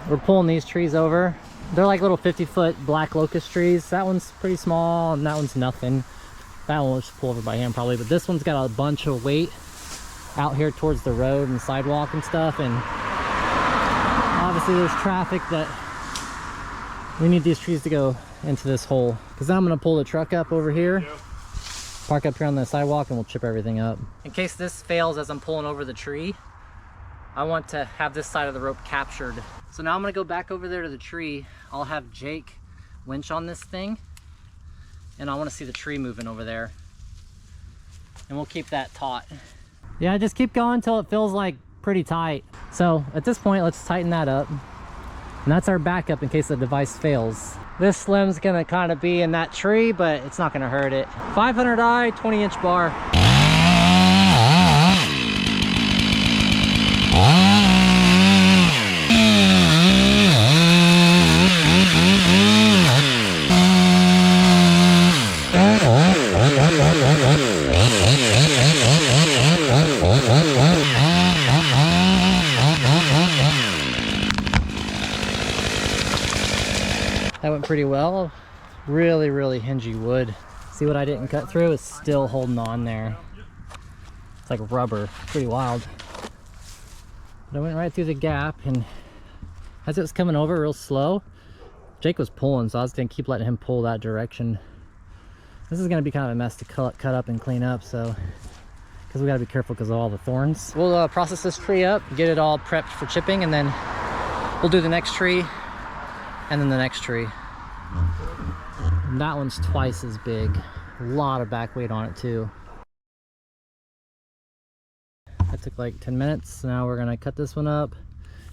We're pulling these trees over. They're like little 50-foot black locust trees. That one's pretty small and that one's nothing. That one we'll just pull over by hand probably, but this one's got a bunch of weight out here towards the road and sidewalk and stuff, and obviously there's traffic that we need these trees to go into this hole, because I'm going to pull the truck up over here, park up here on the sidewalk, and we'll chip everything up. In case this fails as I'm pulling over the tree, I want to have this side of the rope captured. So now I'm going to go back over there to the tree. I'll have Jake winch on this thing, and I want to see the tree moving over there, and we'll keep that taut. Yeah, just keep going until it feels like pretty tight. So at this point, let's tighten that up. And that's our backup in case the device fails. This lim's gonna kind of be in that tree, but it's not gonna hurt it. 500i, 20-inch bar. That went pretty well. Really hingy wood. See what I didn't cut through? It's still holding on there. It's like rubber. Pretty wild. But I went right through the gap, and as it was coming over real slow, Jake was pulling, so I was gonna keep letting him pull that direction. This is gonna be kind of a mess to cut up and clean up, so because we gotta be careful because of all the thorns. We'll process this tree up, get it all prepped for chipping, and then we'll do the next tree and then the next tree. And that one's twice as big. A lot of back weight on it too. That took like 10 minutes. Now we're gonna cut this one up.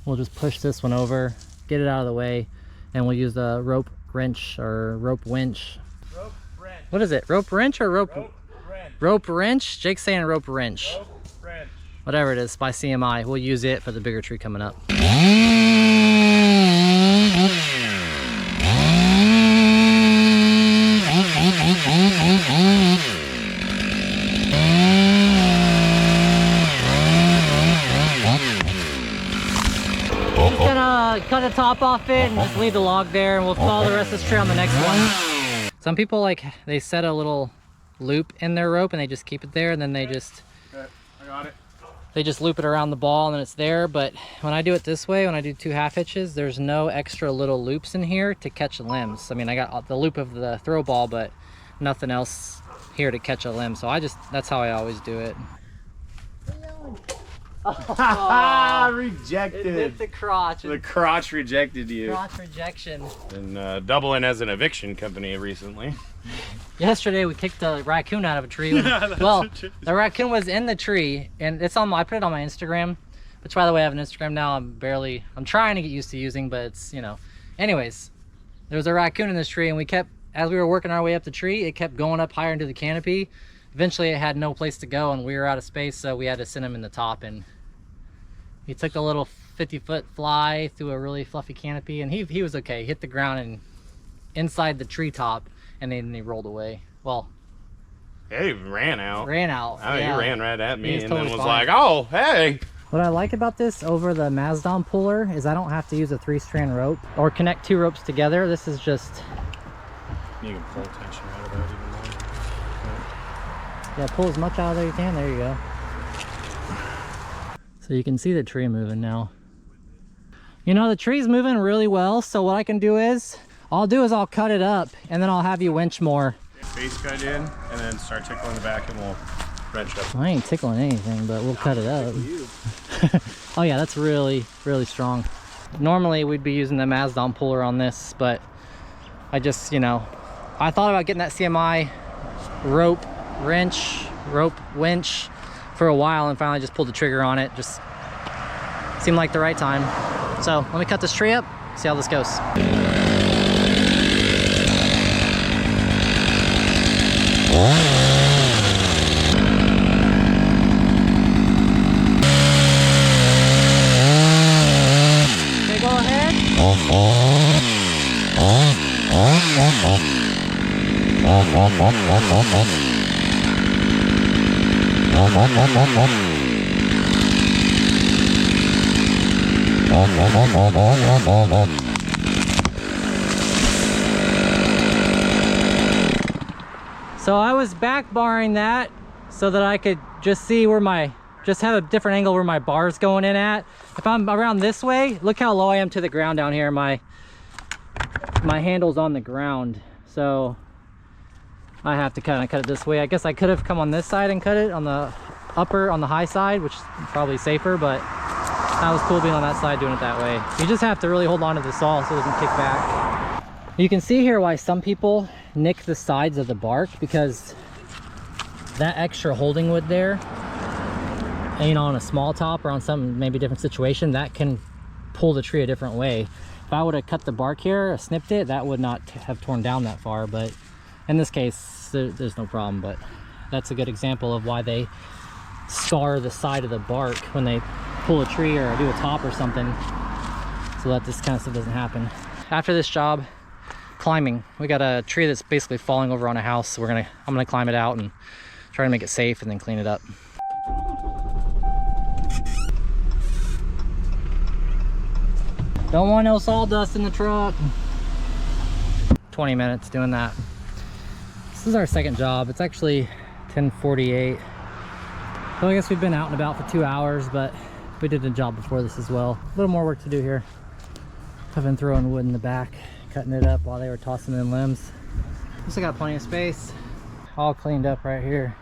We'll just push this one over, get it out of the way, and we'll use the rope wrench or rope winch. Rope wrench. What is it? Rope wrench or rope? Rope wrench. Rope wrench? Jake's saying rope wrench. Rope wrench. Whatever it is, by CMI. We'll use it for the bigger tree coming up. Just gonna cut the top off it and just leave the log there, and we'll follow the rest of this tree on the next one. Some people, like, they set a little loop in their rope and they just keep it there, and then they just I got it. They just loop it around the ball and then it's there. But when I do it this way, when I do 2 half hitches, there's no extra little loops in here to catch limbs. I mean, I got the loop of the throw ball, but nothing else here to catch a limb. So that's how I always do it. Oh, rejected. It hit the crotch. The crotch rejected you. Crotch rejection. And doubling as an eviction company recently. Yesterday we kicked a raccoon out of a tree. Well, the raccoon was in the tree, and it's on. I put it on my Instagram, which, by the way, I have an Instagram now. I'm trying to get used to using, but it's, you know. Anyways, there was a raccoon in this tree, and we kept, as we were working our way up the tree, it kept going up higher into the canopy. Eventually, it had no place to go, and we were out of space, so we had to send him in the top. And he took a little 50-foot fly through a really fluffy canopy, and he was okay. He hit the ground and inside the treetop, and then he rolled away. Well, yeah, he ran out. Ran out. Oh, yeah. He ran right at me, and totally then was fine. like, "Oh, hey." What I like about this over the Mazdon puller is I don't have to use a 3-strand rope or connect 2 ropes together. This is just... You can pull tension out of that even more. Yeah, pull as much out of there you can. There you go. So you can see the tree moving now. You know, the tree's moving really well, so what I can do is, I'll cut it up, and then I'll have you winch more. Base cut in, and then start tickling the back, and we'll wrench up. I ain't tickling anything, but we'll cut it up. Oh yeah, that's really strong. Normally we'd be using the Mazdon puller on this, but I just, you know, I thought about getting that CMI rope winch for a while, and finally just pulled the trigger on it. Just seemed like the right time. So let me cut this tree up, see how this goes. Okay, go ahead. So I was back barring that so that I could just see where just have a different angle where my bar's going in at. If I'm around this way, look how low I am to the ground down here. My handle's on the ground, so I have to kind of cut it this way. I guess I could have come on this side and cut it on the high side, which is probably safer, but that was cool being on that side doing it that way. You just have to really hold on to the saw so it doesn't kick back. You can see here why some people nick the sides of the bark, because that extra holding wood there, and, you know, on a small top or on some maybe different situation, that can pull the tree a different way. If I would have cut the bark here, snipped it, that would not have torn down that far, but in this case there's no problem. But that's a good example of why they scar the side of the bark when they pull a tree or do a top or something, so that this kind of stuff doesn't happen. After this job, climbing. We got a tree that's basically falling over on a house, so I'm gonna climb it out and try to make it safe and then clean it up. Don't want no sawdust in the truck. 20 minutes doing that. This is our second job. It's actually 10:48. So I guess we've been out and about for 2 hours, but we did a job before this as well. A little more work to do here. I've been throwing wood in the back, cutting it up while they were tossing in limbs. Also got plenty of space, all cleaned up right here.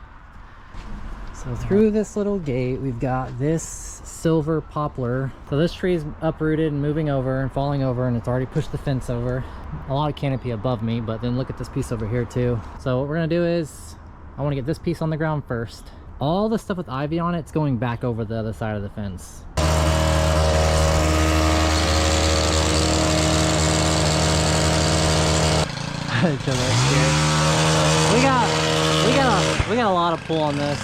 So through this little gate, we've got this silver poplar. So this tree is uprooted and moving over and falling over, and it's already pushed the fence over. A lot of canopy above me, but then look at this piece over here too. So what we're gonna do is, I wanna get this piece on the ground first. All the stuff with ivy on it's going back over the other side of the fence. We got a lot of pull on this.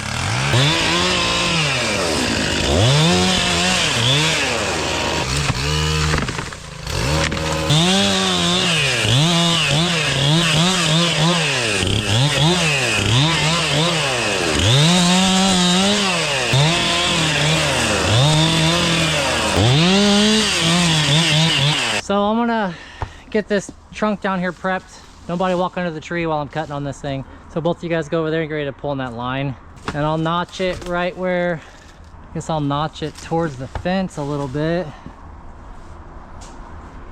So I'm gonna get this trunk down here prepped. Nobody walk under the tree while I'm cutting on this thing. So both of you guys go over there and get ready to pull on that line. And I'll notch it right where, I guess I'll notch it towards the fence a little bit.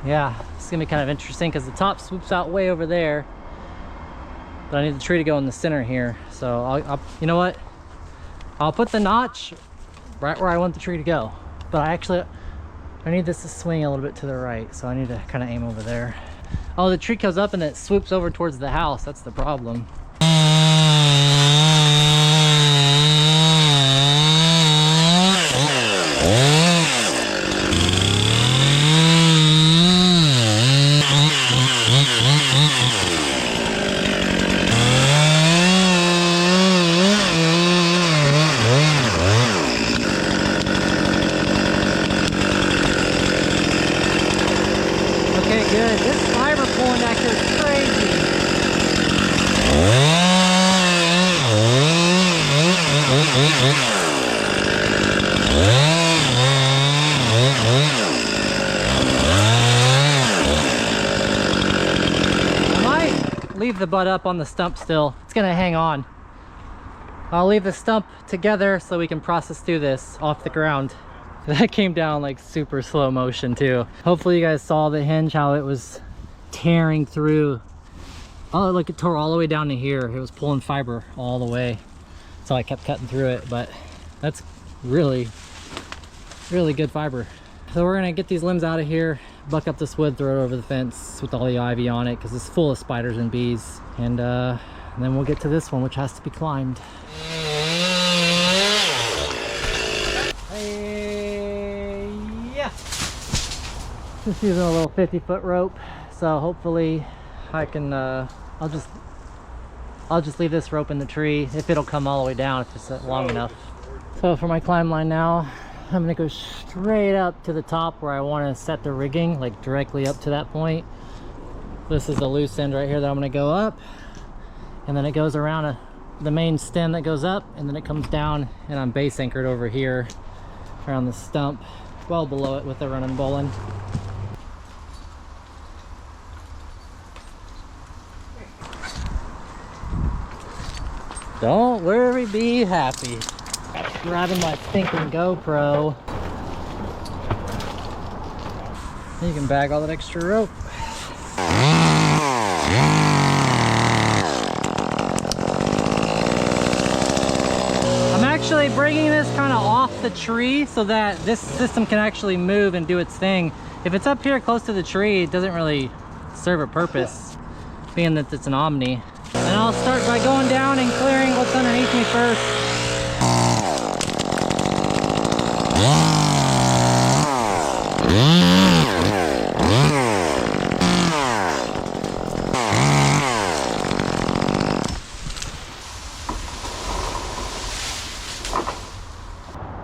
Yeah, it's gonna be kind of interesting because the top swoops out way over there. But I need the tree to go in the center here. So I'll you know what? I'll put the notch right where I want the tree to go. But I need this to swing a little bit to the right. So I need to kind of aim over there. Oh, the tree goes up and it swoops over towards the house. That's the problem. Okay, good. This fiber pulling back here is crazy. I might leave the butt up on the stump still. It's gonna hang on. I'll leave the stump together so we can process through this off the ground. That came down like super slow motion too. Hopefully you guys saw the hinge, how it was tearing through. Oh, look, it tore all the way down to here. It was pulling fiber all the way. So I kept cutting through it, but that's really good fiber. So we're gonna get these limbs out of here, buck up this wood, throw it over the fence with all the ivy on it because it's full of spiders and bees. And then we'll get to this one, which has to be climbed. Yeah. Just using a little 50-foot rope, so hopefully I can I'll just leave this rope in the tree if it'll come all the way down if it's long enough. So for my climb line now, I'm gonna go straight up to the top where I want to set the rigging, like directly up to that point. This is the loose end right here that I'm gonna go up, and then it goes around the main stem that goes up, and then it comes down, and I'm base anchored over here around the stump. well below it with the running bowline. Don't worry, be happy. Grabbing my stinking GoPro. You can bag all that extra rope. I'm actually bringing this kind of off the tree so that this system can actually move and do its thing. If it's up here close to the tree, it doesn't really serve a purpose, being that it's an Omni. And I'll start by going down and clearing what's underneath me first.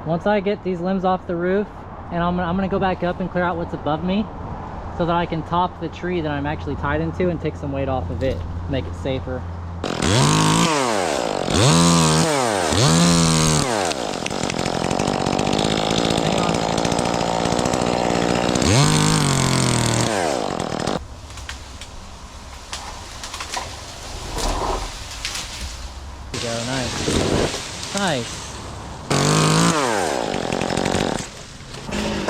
Once I get these limbs off the roof, and I'm gonna go back up and clear out what's above me so that I can top the tree that I'm actually tied into and take some weight off of it, make it safer. There we go, nice. Nice.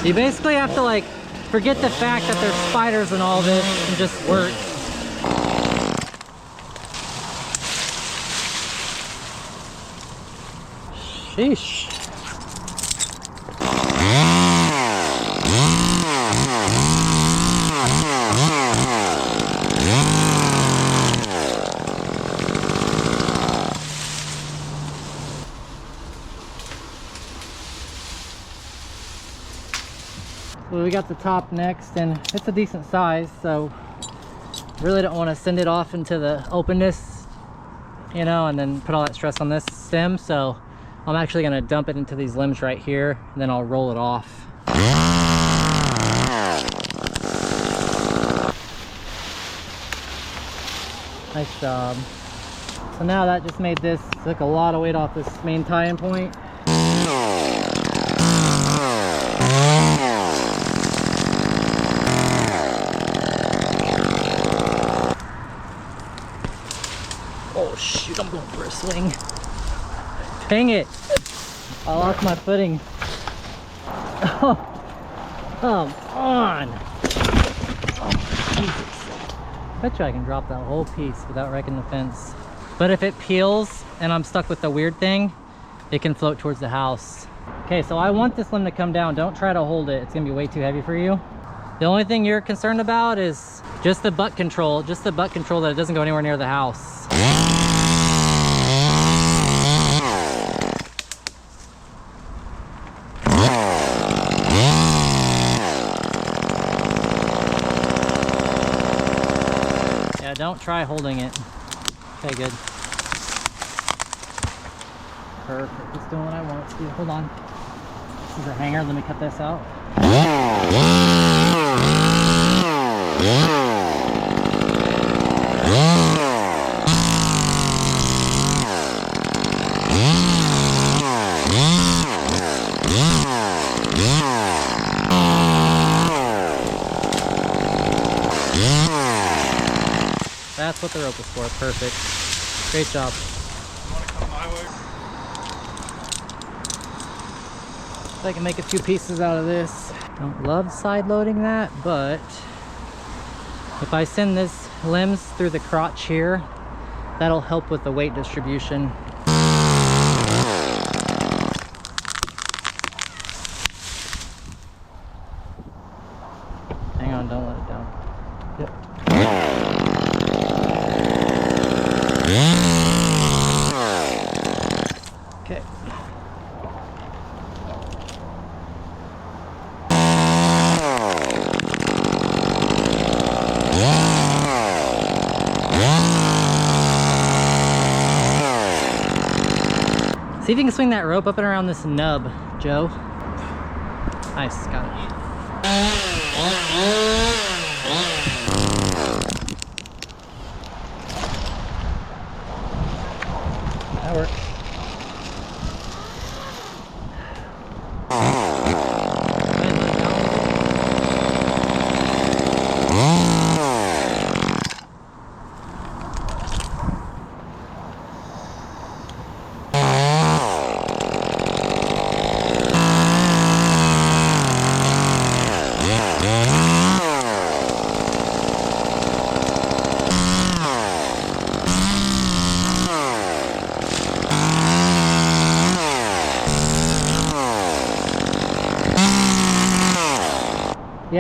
You basically have to like forget the fact that there's spiders and all this and just work. Sheesh. So we got the top next, and it's a decent size, so really don't want to send it off into the openness, you know, and then put all that stress on this stem. So I'm actually going to dump it into these limbs right here, and then I'll roll it off. Nice job. So now that just made this, took a lot of weight off this main tie-in point. Oh shoot, I'm going for a swing. Dang it. I lost my footing. Oh, come on. Oh, Jesus. Bet you I can drop that whole piece without wrecking the fence. But if it peels and I'm stuck with the weird thing, it can float towards the house. Okay, so I want this limb to come down. Don't try to hold it. It's gonna be way too heavy for you. The only thing you're concerned about is just the butt control. Just the butt control, that it doesn't go anywhere near the house. Yeah, don't try holding it. Okay, good. Perfect. It's doing what I want it to do. Hold on. This is a hanger. Let me cut this out. That's what the rope is for. Perfect. Great job. Want to come my way? So I can make a few pieces out of this. Don't love side loading that, but if I send this limbs through the crotch here, that'll help with the weight distribution. Hang on, don't let it down. Yep. Okay. See if you can swing that rope up and around this nub, Joe. Nice, got it. That works.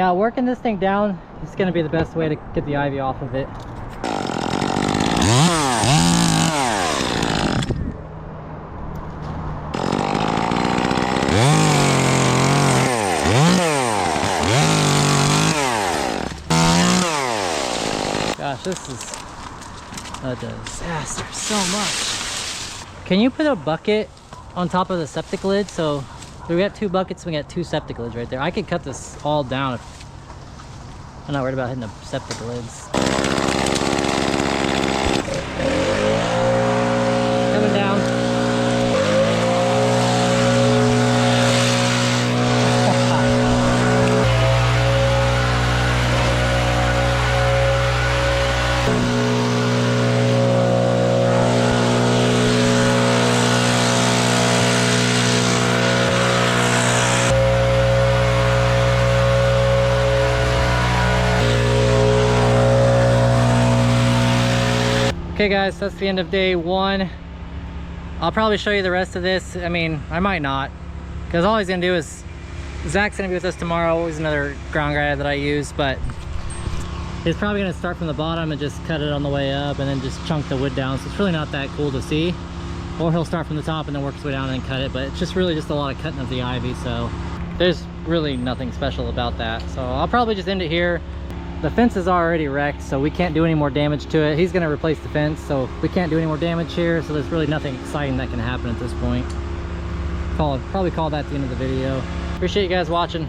Yeah, working this thing down is going to be the best way to get the ivy off of it. Gosh, this is a disaster so much. Can you put a bucket on top of the septic lid? So we got 2 buckets, we got 2 septic lids right there. I could cut this all down if I'm not worried about hitting the septic lids. Coming down. Okay guys, that's the end of day 1. I'll probably show you the rest of this. I mean, I might not, because all he's gonna do is, Zach's gonna be with us tomorrow. He's another ground guy that I use, but he's probably gonna start from the bottom and just cut it on the way up and then just chunk the wood down. So it's really not that cool to see. Or he'll start from the top and then work his way down and then cut it, but it's just really just a lot of cutting of the ivy. So there's really nothing special about that. So I'll probably just end it here. The fence is already wrecked, so we can't do any more damage to it. He's going to replace the fence, so we can't do any more damage here. So there's really nothing exciting that can happen at this point. Probably call that the end of the video. Appreciate you guys watching.